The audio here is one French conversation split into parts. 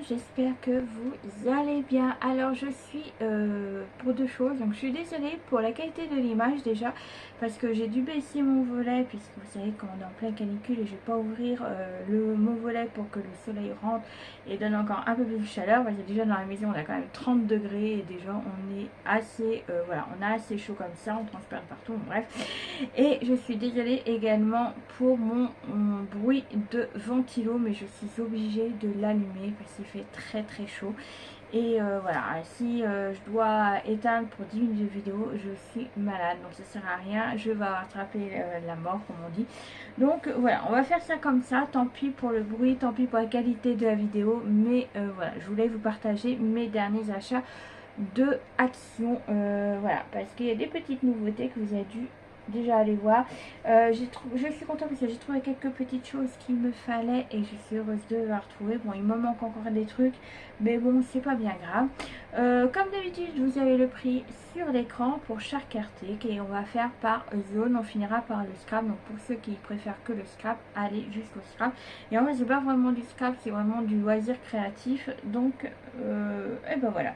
j'espère que vous allez bien. Alors je suis pour deux choses, donc je suis désolée pour la qualité de l'image déjà, parce que j'ai dû baisser mon volet, puisque vous savez qu'on est en pleine canicule et je vais pas ouvrir mon volet pour que le soleil rentre et donne encore un peu plus de chaleur, parce que déjà dans la maison on a quand même 30 degrés et déjà on est assez, voilà, on a assez chaud comme ça, on transpire partout, bref. Et je suis désolée également pour mon bruit de ventilo, mais je suis obligée de l'allumer parce qu'il fait très très chaud. Et voilà, si je dois éteindre pour 10 minutes de vidéo, je suis malade, donc ça sert à rien, je vais attraper la mort comme on dit. Donc voilà, on va faire ça comme ça, tant pis pour le bruit, tant pis pour la qualité de la vidéo, mais voilà, je voulais vous partager mes derniers achats de Action, voilà, parce qu'il y a des petites nouveautés que vous avez dû déjà aller voir. Je suis contente parce que j'ai trouvé quelques petites choses qu'il me fallait et je suis heureuse de les retrouver. Bon, il me manque encore des trucs, mais bon, c'est pas bien grave. Comme d'habitude, vous avez le prix sur l'écran pour chaque article et on va faire par zone. On finira par le scrap. Donc pour ceux qui préfèrent que le scrap, allez jusqu'au scrap. Et en vrai, c'est pas vraiment du scrap, c'est vraiment du loisir créatif. Donc, et ben voilà.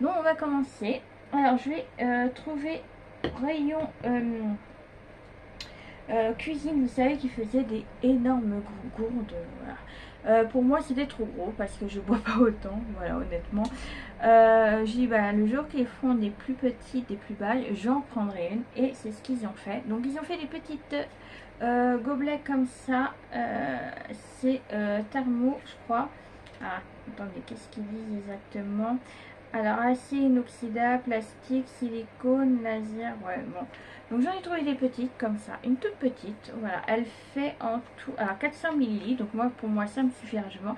Donc on va commencer. Alors je vais trouver rayon cuisine, vous savez, qui faisait des énormes gourdes, voilà. Pour moi c'était trop gros parce que je bois pas autant, voilà, honnêtement. J'ai dit bah, le jour qu'ils feront des plus petites, des plus bas, j'en prendrai une et c'est ce qu'ils ont fait. Donc ils ont fait des petites gobelets comme ça, c'est thermo je crois. Ah, attendez, qu'est-ce qu'ils disent exactement? Alors, acier inoxydable, plastique, silicone, laser, ouais, bon. Donc, j'en ai trouvé des petites comme ça, une toute petite, voilà. Elle fait en tout, alors 400 ml, donc moi, pour moi, ça me suffit largement.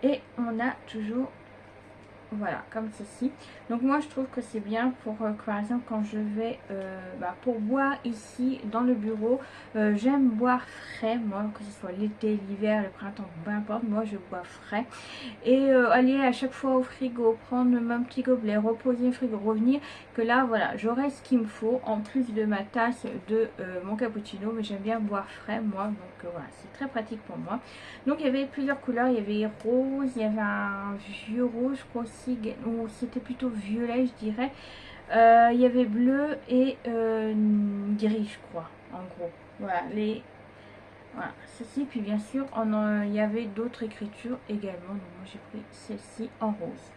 Et on a toujours, voilà, comme ceci. Donc moi je trouve que c'est bien pour par exemple quand je vais pour boire ici dans le bureau. J'aime boire frais, moi, que ce soit l'été, l'hiver, le printemps, peu importe, moi je bois frais. Et aller à chaque fois au frigo, prendre mon petit gobelet, reposer le frigo, revenir, que là voilà, j'aurai ce qu'il me faut en plus de ma tasse de mon cappuccino. Mais j'aime bien boire frais moi, donc voilà, c'est très pratique pour moi. Donc il y avait plusieurs couleurs, il y avait rose, il y avait un vieux rose je crois aussi, ou c'était plutôt violet je dirais. Il y avait bleu et gris je crois, en gros. Voilà, voilà, ceci, puis bien sûr il y avait d'autres écritures également, donc moi j'ai pris celle-ci en rose.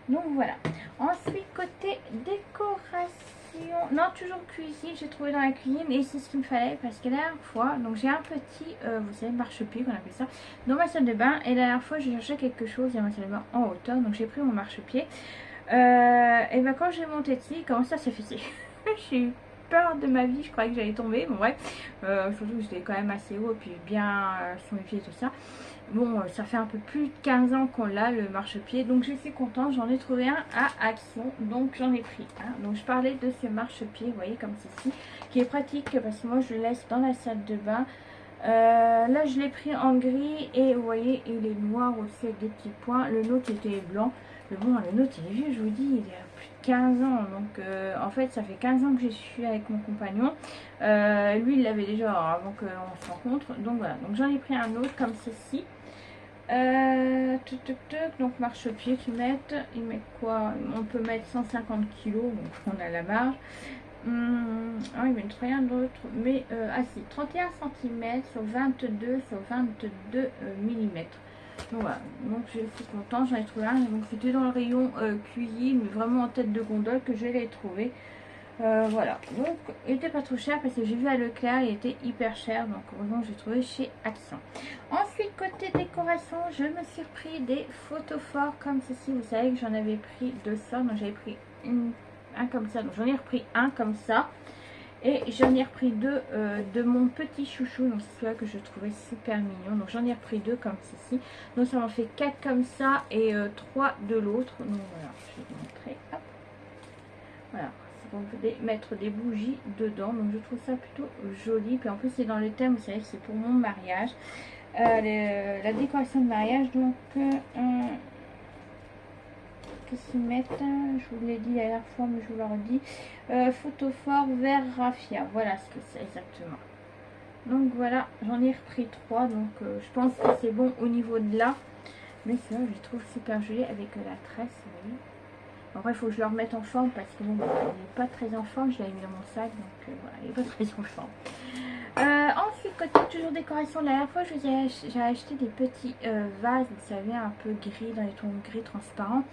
Donc voilà. Ensuite côté décoration, non toujours cuisine, j'ai trouvé dans la cuisine et c'est ce qu'il me fallait parce que la dernière fois, donc j'ai un petit, vous savez, marchepied qu'on appelle ça, dans ma salle de bain. Et la dernière fois j'ai cherché quelque chose dans ma salle de bain en hauteur, donc j'ai pris mon marchepied. Et ben quand j'ai monté dessus, il commence à s'effacer. J'ai eu peur de ma vie, je croyais que j'allais tomber, bon bref, surtout que j'étais quand même assez haut et puis bien sur mes pieds et tout ça. Bon, ça fait un peu plus de 15 ans qu'on l'a, le marchepied, donc je suis contente, j'en ai trouvé un à Action, donc j'en ai pris un. Donc je parlais de ce marchepied, vous voyez, comme ceci, qui est pratique parce que moi je le laisse dans la salle de bain. Là je l'ai pris en gris et vous voyez, il est noir aussi avec des petits points. Le nôtre était blanc, mais bon, le nôtre il est vieux, je vous dis, il a plus de 15 ans, donc en fait ça fait 15 ans que je suis avec mon compagnon. Lui il l'avait déjà avant qu'on se rencontre, donc voilà, donc j'en ai pris un autre comme ceci. Donc marchepied qu'ils mettent, ils mettent quoi? On peut mettre 150 kg, donc on a la marge. Ils mettent rien d'autre, mais si, 31 cm sur 22 sur 22 mm. Donc voilà, donc je suis contente, j'en ai trouvé un. Donc c'était dans le rayon cuisine, mais vraiment en tête de gondole que je l'ai trouvé. Voilà, donc il était pas trop cher parce que j'ai vu à Leclerc, il était hyper cher, donc heureusement j'ai trouvé chez Action. Ensuite côté décoration, je me suis repris des photophores comme ceci. Vous savez que j'en avais pris deux sortes, donc j'avais pris un comme ça, donc j'en ai repris un comme ça et j'en ai repris deux de mon petit chouchou, donc c'est celui-là que je trouvais super mignon, donc j'en ai repris deux comme ceci, donc ça m'en fait 4 comme ça et 3 de l'autre. Donc voilà, je vais vous montrer, hop, voilà. On peut mettre des bougies dedans, donc je trouve ça plutôt joli. Puis en plus c'est dans le thème, vous savez que c'est pour mon mariage, la décoration de mariage. Donc qu'est-ce qu'ils mettent, je vous l'ai dit la dernière fois mais je vous le redis, photophore vert raffia, voilà ce que c'est exactement. Donc voilà, j'en ai repris 3, donc je pense que c'est bon au niveau de là. Mais ça, je le trouve super joli avec la tresse, vous voyez. Après, il faut que je le remette en forme parce que bon, il n'est pas très en forme. Je l'avais mis dans mon sac, donc voilà, il n'est pas très en forme. Ensuite, côté toujours décoration, la dernière fois, j'ai acheté des petits vases, vous savez, un peu gris, dans les tons gris transparents.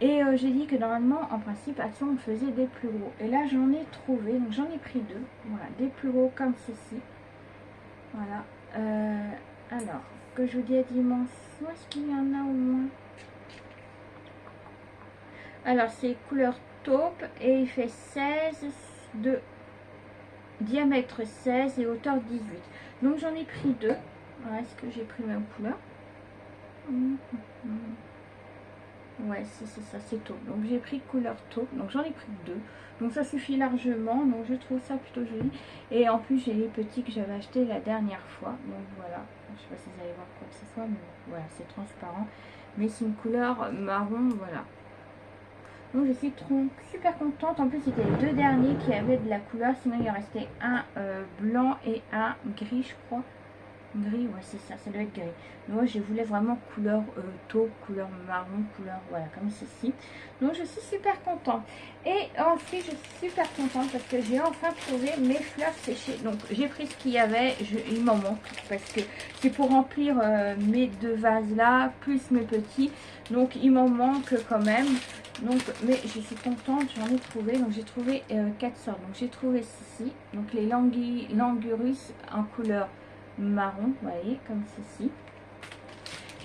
Et j'ai dit que normalement, en principe, Action me faisait des plus gros. Et là, j'en ai trouvé, donc j'en ai pris deux. Voilà, des plus gros comme ceci. Voilà. Alors, que je vous dis la dimension, est-ce qu'il y en a au moins? Alors, c'est couleur taupe et il fait 16 de diamètre 16 et hauteur 18. Donc, j'en ai pris deux. Voilà, est-ce que j'ai pris la même couleur? Ouais, c'est ça, c'est taupe. Donc, j'ai pris couleur taupe. Donc, j'en ai pris deux. Donc, ça suffit largement. Donc, je trouve ça plutôt joli. Et en plus, j'ai les petits que j'avais achetés la dernière fois. Donc, voilà. Je sais pas si vous allez voir quoi que ce soit, mais voilà, c'est transparent. Mais c'est une couleur marron, voilà. Donc je suis super contente. En plus c'était les deux derniers qui avaient de la couleur. Sinon il en restait un blanc et un gris je crois. Gris, ouais c'est ça, ça doit être gris. Moi je voulais vraiment couleur taupe, couleur marron, couleur voilà comme ceci. Donc je suis super contente. Et ensuite je suis super contente parce que j'ai enfin trouvé mes fleurs séchées. Donc j'ai pris ce qu'il y avait, il m'en manque parce que c'est pour remplir mes deux vases là, plus mes petits. Donc il m'en manque quand même. Donc, mais je suis contente, j'en ai trouvé. Donc j'ai trouvé 4 sortes. Donc j'ai trouvé ceci, donc les Langurus en couleur marron, vous voyez, comme ceci.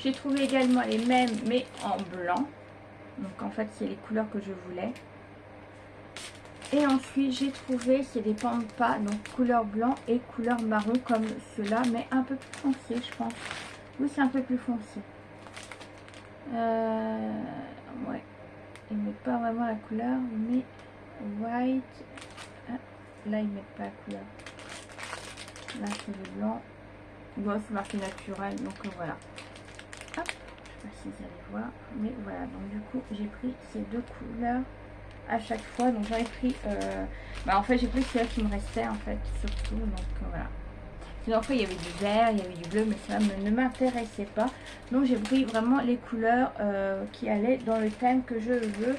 J'ai trouvé également les mêmes mais en blanc. Donc en fait c'est les couleurs que je voulais. Et ensuite j'ai trouvé, c'est des pampas, donc couleur blanc et couleur marron comme ceux-là, mais un peu plus foncé je pense. Oui c'est un peu plus foncé. Ouais. Ils mettent pas vraiment la couleur, mais white. Ah, là ils mettent pas la couleur. Là c'est le blanc. Bon c'est marqué naturel, donc voilà. Hop, je sais pas si vous allez voir, mais voilà. Donc du coup j'ai pris ces deux couleurs à chaque fois. Donc j'en ai pris. En fait j'ai pris celle qui me restait en fait surtout. Donc voilà. Sinon après il y avait du vert, il y avait du bleu, mais ça ne m'intéressait pas. Donc j'ai pris vraiment les couleurs qui allaient dans le thème que je veux.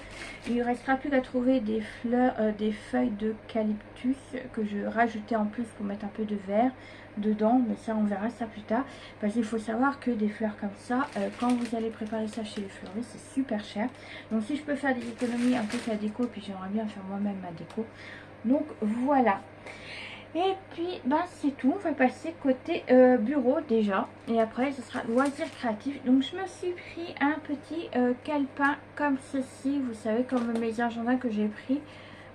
Il ne restera plus qu'à trouver des fleurs, des feuilles d'eucalyptus que je rajoutais en plus pour mettre un peu de vert dedans. Mais ça on verra ça plus tard. Parce qu'il faut savoir que des fleurs comme ça, quand vous allez préparer ça chez les fleuristes, c'est super cher. Donc si je peux faire des économies un peu la déco, puis j'aimerais bien faire moi-même ma déco. Donc voilà. Et puis c'est tout, on va passer côté bureau déjà. Et après ce sera loisirs créatifs. Donc je me suis pris un petit calepin comme ceci. Vous savez comme mes agendas que j'ai pris.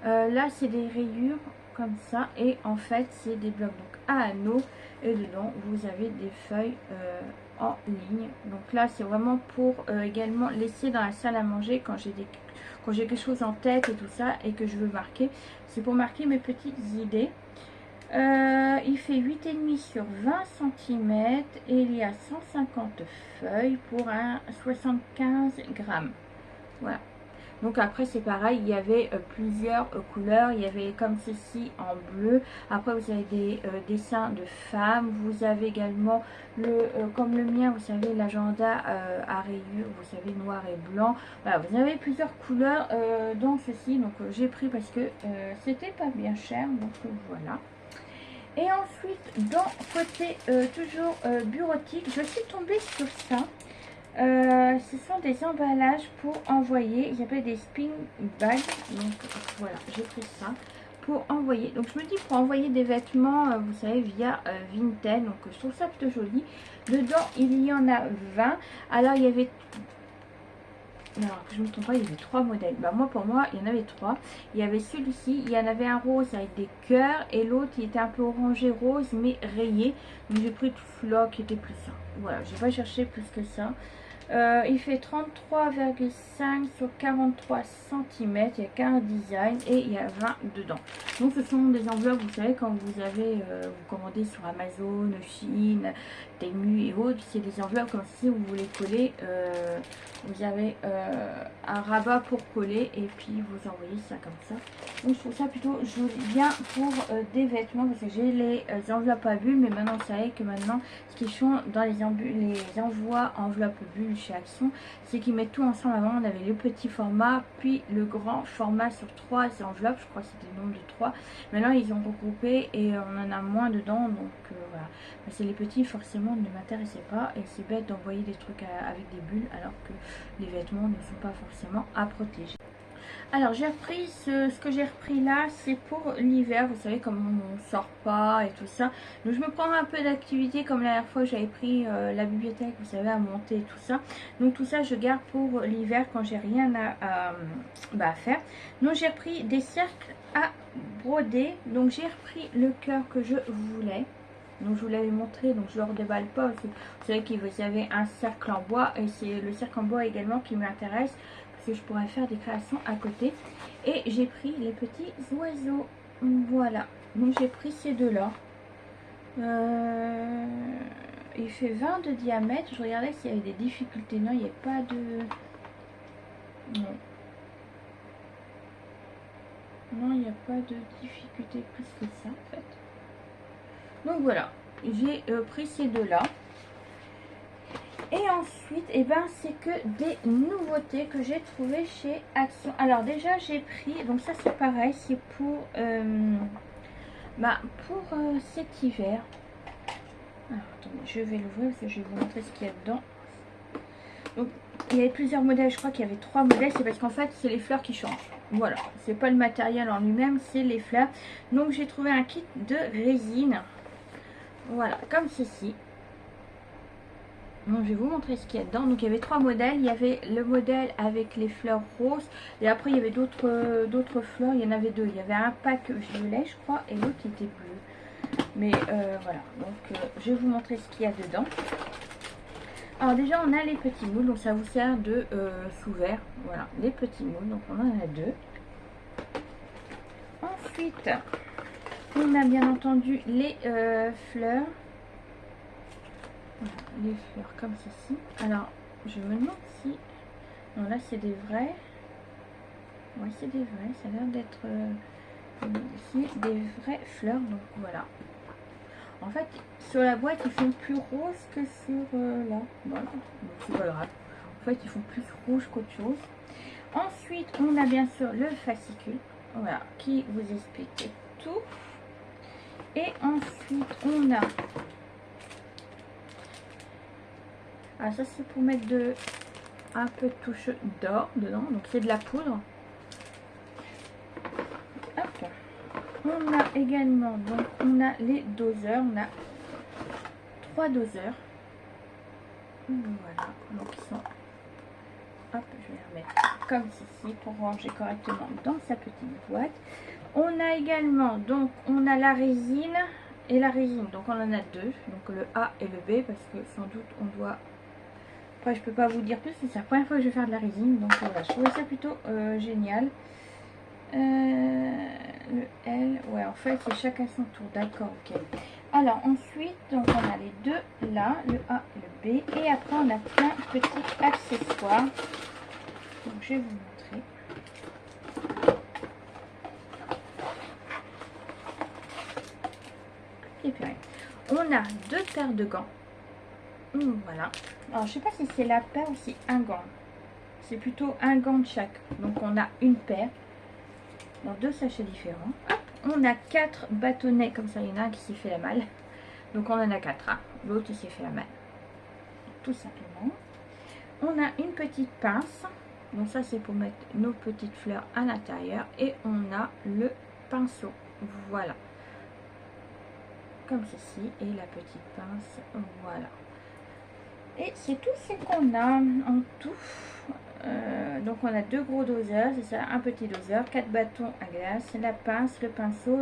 Là c'est des rayures comme ça. Et en fait c'est des blocs donc à anneaux. Et dedans vous avez des feuilles en ligne. Donc là c'est vraiment pour également laisser dans la salle à manger quand j'ai quelque chose en tête et tout ça. Et que je veux marquer. C'est pour marquer mes petites idées. Il fait 8,5 sur 20 cm et il y a 150 feuilles pour un 75 grammes. Voilà. Donc après c'est pareil, il y avait plusieurs couleurs. Il y avait comme ceci en bleu. Après vous avez des dessins de femmes. Vous avez également comme le mien, vous savez l'agenda à rayures, vous savez noir et blanc. Voilà, vous avez plusieurs couleurs dans ceci. Donc j'ai pris parce que c'était pas bien cher. Donc voilà. Et ensuite, dans côté toujours bureautique, je suis tombée sur ça. Ce sont des emballages pour envoyer. Ils appellent des spin bags. Donc voilà, j'ai pris ça pour envoyer. Donc je me dis pour envoyer des vêtements, vous savez, via Vinted. Donc je trouve ça plutôt joli. Dedans, il y en a 20. Alors il y avait... Alors que je me trompe pas, il y avait 3 modèles. Pour moi, il y en avait 3. Il y avait celui-ci, il y en avait un rose avec des cœurs et l'autre il était un peu orangé rose mais rayé. Donc j'ai pris tout celui-là qui était plus ça. Voilà, j'ai pas cherché plus que ça. Il fait 33,5 sur 43 cm. Il y a 15 designs et il y a 20 dedans. Donc ce sont des enveloppes, vous savez, quand vous avez vous commandez sur Amazon, Chine, Temu et autres, c'est des enveloppes comme si vous voulez coller. Vous avez un rabat pour coller et puis vous envoyez ça comme ça. Donc je trouve ça plutôt joli, bien pour des vêtements parce que j'ai les enveloppes à bulles, mais maintenant vous savez que maintenant ce qu'ils font dans les envois enveloppes bulles, mal chez Action, c'est qu'ils mettent tout ensemble. Avant on avait le petit format, puis le grand format sur 3 enveloppes, je crois que c'était le nombre de 3. Maintenant ils ont regroupé et on en a moins dedans, donc voilà. C'est les petits, forcément ne m'intéressaient pas, et c'est bête d'envoyer des trucs avec des bulles alors que les vêtements ne sont pas forcément à protéger. Alors j'ai repris ce que j'ai repris là, c'est pour l'hiver, vous savez comme on sort pas et tout ça, donc je me prends un peu d'activité comme la dernière fois j'avais pris la bibliothèque, vous savez, à monter et tout ça, donc tout ça je garde pour l'hiver quand j'ai rien à faire. Donc j'ai repris des cercles à broder, donc j'ai repris le cœur que je voulais. Donc je vous l'avais montré, donc je ne le redéballe pas. Vous savez qu'il y avait un cercle en bois et c'est le cercle en bois également qui m'intéresse parce que je pourrais faire des créations à côté. Et j'ai pris les petits oiseaux. Voilà, donc j'ai pris ces deux-là. Il fait 20 de diamètre. Je regardais s'il y avait des difficultés. Non, il n'y a pas de... Non. Non, il n'y a pas de difficulté plus que ça en fait. Donc voilà, j'ai pris ces deux-là. Et ensuite, eh ben, c'est que des nouveautés que j'ai trouvées chez Action. Alors déjà, j'ai pris, donc ça c'est pareil, c'est pour, cet hiver. Alors attendez, je vais l'ouvrir parce que je vais vous montrer ce qu'il y a dedans. Donc il y avait plusieurs modèles, je crois qu'il y avait 3 modèles, c'est parce qu'en fait c'est les fleurs qui changent. Voilà, c'est pas le matériel en lui-même, c'est les fleurs. Donc j'ai trouvé un kit de résine. Voilà, comme ceci. Donc je vais vous montrer ce qu'il y a dedans. Donc il y avait 3 modèles. Il y avait le modèle avec les fleurs roses. Et après il y avait d'autres fleurs. Il y en avait 2. Il y avait un pack violet je crois. Et l'autre était bleu. Mais voilà. Donc je vais vous montrer ce qu'il y a dedans. Alors déjà on a les petits moules. Donc ça vous sert de sous-verre. Voilà, les petits moules. Donc on en a 2. Ensuite on a bien entendu les fleurs. Voilà, les fleurs comme ceci. Alors je me demande si... Non, là c'est des vrais. Oui, c'est des vrais. Ça a l'air d'être ici des vraies fleurs. Donc voilà. En fait sur la boîte ils font plus rose que sur là. Voilà, donc c'est pas grave. En fait ils font plus rouge qu'autre chose. Ensuite on a bien sûr le fascicule. Voilà, qui vous explique tout. Et ensuite on a... Ah, ça c'est pour mettre un peu de touche d'or dedans, donc c'est de la poudre. Hop. On a également, donc on a les doseurs, on a 3 doseurs. Voilà, donc ils sont... Hop, je vais les remettre comme ceci pour ranger correctement dans sa petite boîte. On a également, donc on a la résine et la résine, donc on en a 2, donc le A et le B, parce que sans doute on doit... Après, je peux pas vous dire plus, c'est la première fois que je vais faire de la résine, donc voilà, je trouvais ça plutôt génial. Le L, ouais, en fait, c'est chacun son tour, d'accord, ok. Alors, ensuite, donc on a les deux là, le A et le B, et après, on a plein de petits accessoires. Donc, je vais vous montrer. Et puis, on a 2 paires de gants. Voilà. Alors, je sais pas si c'est la paire ou si un gant. C'est plutôt un gant de chaque. Donc, on a une paire dans 2 sachets différents. Hop, on a 4 bâtonnets. Comme ça, il y en a un qui s'est fait la malle. Donc, on en a 4. Hein. L'autre, il s'est fait la malle. Tout simplement. On a une petite pince. Donc, ça, c'est pour mettre nos petites fleurs à l'intérieur. Et on a le pinceau. Voilà. Comme ceci. Et la petite pince. Voilà. Et c'est tout ce qu'on a en tout. Donc on a 2 gros doseurs, c'est ça, un petit doseur, 4 bâtons à glace, la pince, le pinceau,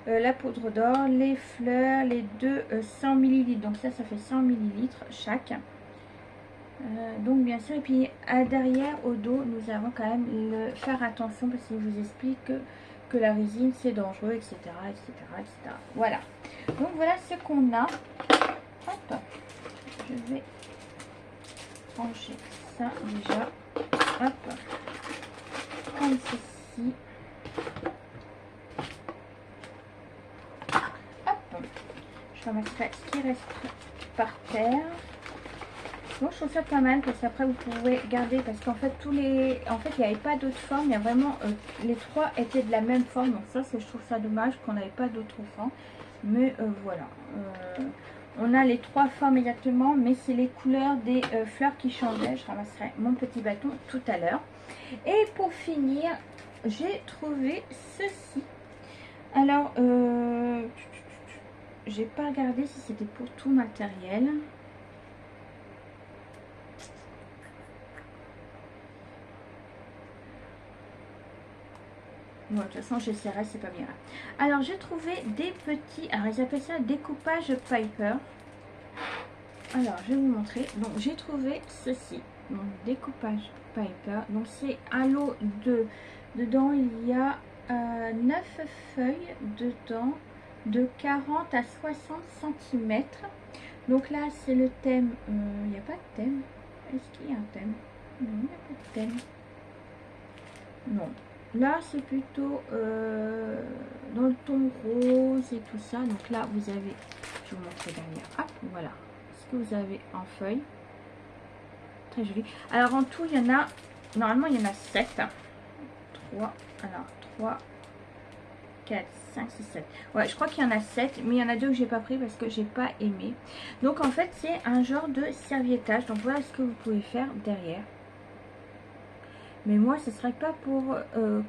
la poudre d'or, les fleurs, les 2 100 ml. Donc ça fait 100 ml chaque. Donc bien sûr, et puis derrière au dos, nous avons quand même faire attention parce qu'il vous explique que la résine c'est dangereux, etc., etc., etc. Voilà. Donc voilà ce qu'on a. Hop. Je vais ranger ça déjà. Hop. Comme ceci. Hop. Je ramasserai ce qui reste par terre. Moi je trouve ça pas mal parce qu'après vous pouvez garder, parce qu'en fait il n'y avait pas d'autres formes, il y a vraiment les trois étaient de la même forme, donc ça je trouve ça dommage qu'on n'avait pas d'autres formes, mais voilà, on a les trois formes exactement, mais c'est les couleurs des fleurs qui changeaient. Je ramasserai mon petit bâton tout à l'heure. Et pour finir, j'ai trouvé ceci. Alors j'ai pas regardé si c'était pour tout matériel. Bon, de toute façon, j'essaierai, c'est pas bien. Alors, j'ai trouvé des petits... Alors, ils appellent ça découpage Piper. Alors, je vais vous montrer. Donc, j'ai trouvé ceci. Donc, découpage Piper. Donc, c'est un lot de... Dedans, il y a 9 feuilles dedans de 40 à 60 cm. Donc là, c'est le thème... il n'y a pas de thème. Est-ce qu'il y a un thème? Non, il n'y a pas de thème. Non. Là, c'est plutôt dans le ton rose et tout ça. Donc là, vous avez, je vais vous montrer derrière. Hop, voilà ce que vous avez en feuille. Très joli. Alors, en tout, il y en a, normalement, il y en a 7. 3, alors 3, 4, 5, 6, 7. Ouais, je crois qu'il y en a 7, mais il y en a 2 que j'ai pas pris parce que j'ai pas aimé. Donc, en fait, c'est un genre de serviettage. Donc, voilà ce que vous pouvez faire derrière. Mais moi, ce serait pas pour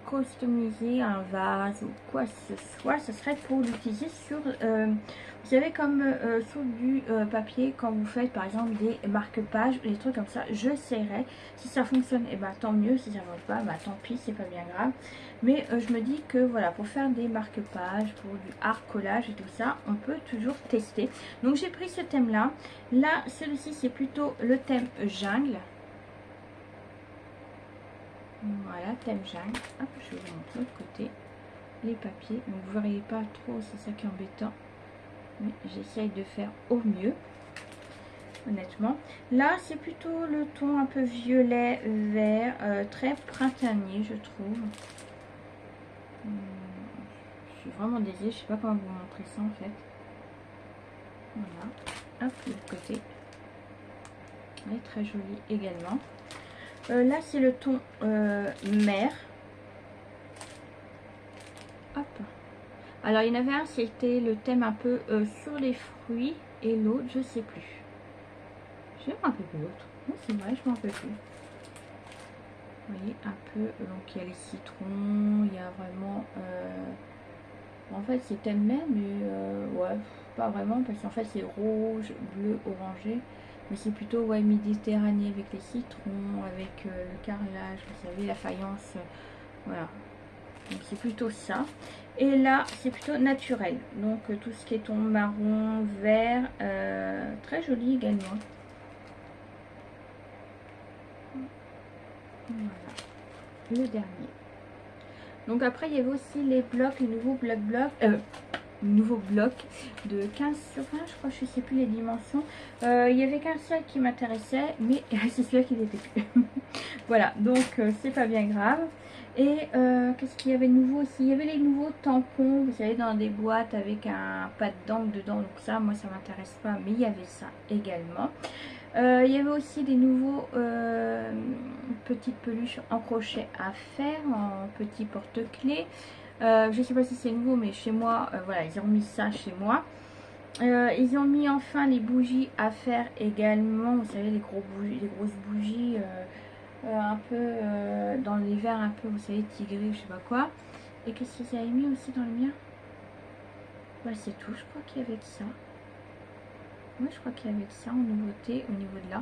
customiser un vase ou quoi que ce soit. Ce serait pour l'utiliser sur, vous savez, comme sur du papier, quand vous faites par exemple des marque-pages, des trucs comme ça. J'essaierai. Si ça fonctionne, et ben tant mieux. Si ça ne fonctionne pas, bah, tant pis, c'est pas bien grave. Mais je me dis que voilà, pour faire des marque-pages, pour du art collage et tout ça, on peut toujours tester. Donc j'ai pris ce thème-là. Là, celui-ci, c'est plutôt le thème jungle. Voilà, thème jungle. Hop, je vais vous montrer l'autre côté. Les papiers. Donc vous ne verriez pas trop, c'est ça qui est embêtant. Mais j'essaye de faire au mieux. Honnêtement. Là, c'est plutôt le ton un peu violet, vert, très printanier, je trouve. Je suis vraiment désolée, je ne sais pas comment vous montrer ça en fait. Voilà. Hop, l'autre côté. Elle est très jolie également. Là, c'est le ton mer. Hop. Alors, il y en avait un, c'était le thème un peu sur les fruits. Et l'autre, je sais plus. Je me rappelle plus l'autre. Oui, c'est vrai, je me rappelle plus. Vous voyez, un peu. Donc, il y a les citrons. Il y a vraiment... en fait, c'est thème mer, mais ouais, pas vraiment. Parce qu'en fait, c'est rouge, bleu, orangé. Mais c'est plutôt ouais, méditerranée avec les citrons, avec le carrelage, vous savez, la faïence, voilà. Donc c'est plutôt ça. Et là, c'est plutôt naturel. Donc tout ce qui est ton marron, vert, très joli également. Voilà, le dernier. Donc après, il y avait aussi les blocs, les nouveaux blocs de 15 sur 20, je crois, je ne sais plus les dimensions. Il y avait qu'un seul qui m'intéressait, mais c'est celui qui n'était plus. Voilà, donc c'est pas bien grave. Et qu'est-ce qu'il y avait de nouveau aussi? Il y avait les nouveaux tampons, vous savez, dans des boîtes avec un pâte d'encre dedans. Donc ça, moi, ça m'intéresse pas, mais il y avait ça également. Il y avait aussi des nouveaux petites peluches en crochet à faire, en petits porte-clés. Je ne sais pas si c'est nouveau, mais chez moi, voilà, ils ont mis ça chez moi. Ils ont mis enfin les bougies à faire également. Vous savez, les grosses bougies, un peu dans les verres, un peu, vous savez, tigré, je sais pas quoi. Et qu'est-ce qu'ils avaient mis aussi dans le mien? Ouais, c'est tout. Je crois qu'il y avait que ça. Oui, je crois qu'il y avait ça en nouveauté au niveau de là.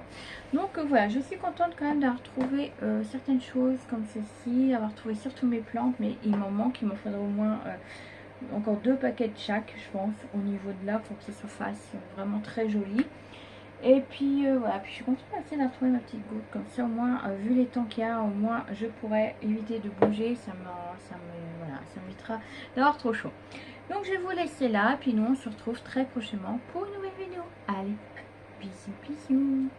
Donc voilà, je suis contente quand même d'avoir trouvé certaines choses comme ceci, d'avoir trouvé surtout mes plantes, mais il m'en manque, il m'en faudrait au moins encore 2 paquets de chaque, je pense, au niveau de là pour que ça se fasse vraiment très joli. Et puis voilà, puis je suis contente d'avoir trouvé ma petite goutte, comme ça au moins, vu les temps qu'il y a, au moins je pourrais éviter de bouger, ça m'évitera d'avoir trop chaud. Donc je vais vous laisser là, puis nous on se retrouve très prochainement pour une nouvelle vidéo. Allez, bisous bisous.